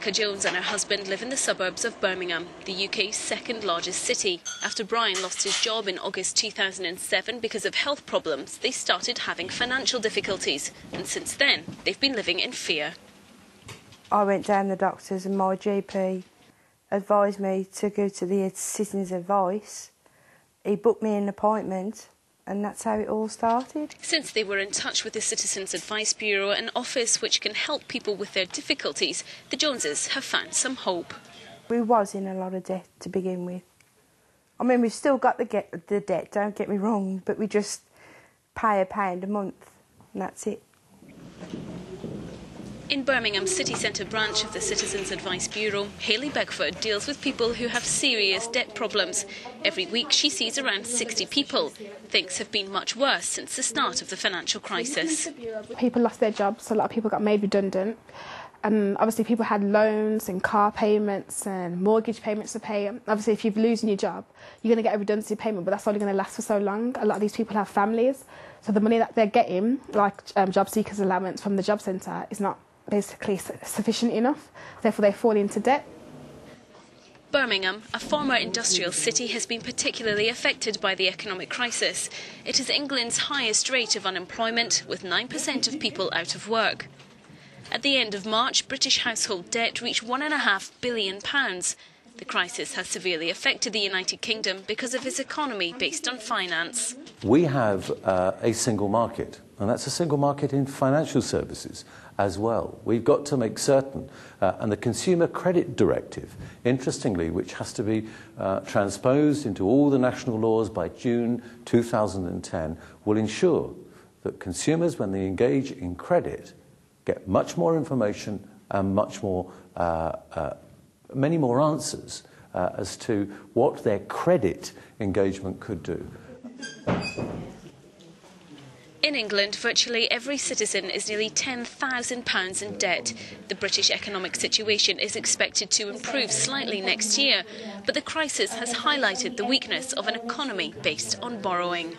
Rebecca Jones and her husband live in the suburbs of Birmingham, the UK's second largest city. After Brian lost his job in August 2007 because of health problems, they started having financial difficulties, and since then they've been living in fear. I went down the doctors and my GP advised me to go to the Citizens Advice. He booked me an appointment, and that's how it all started. Since they were in touch with the Citizens Advice Bureau, an office which can help people with their difficulties, the Joneses have found some hope. We was in a lot of debt to begin with. I mean, we've still got the debt, don't get me wrong, but we just pay £1 a month, and that's it. In Birmingham city centre branch of the Citizens Advice Bureau, Hayley Beckford deals with people who have serious debt problems. Every week she sees around 60 people. Things have been much worse since the start of the financial crisis. People lost their jobs, a lot of people got made redundant. And obviously people had loans and car payments and mortgage payments to pay. Obviously if you're losing your job, you're going to get a redundancy payment, but that's only going to last for so long. A lot of these people have families, so the money that they're getting, like job seekers allowance from the job centre, is not basically sufficient enough, therefore they fall into debt. Birmingham, a former industrial city, has been particularly affected by the economic crisis. It is England's highest rate of unemployment, with 9% of people out of work. At the end of March, British household debt reached £1.5 billion. The crisis has severely affected the United Kingdom because of its economy based on finance. We have a single market, and that's a single market in financial services as well. We've got to make certain, and the Consumer Credit Directive, interestingly, which has to be transposed into all the national laws by June 2010, will ensure that consumers, when they engage in credit, get much more information and many more answers as to what their credit engagement could do. In England, virtually every citizen is nearly £10,000 in debt. The British economic situation is expected to improve slightly next year, but the crisis has highlighted the weakness of an economy based on borrowing.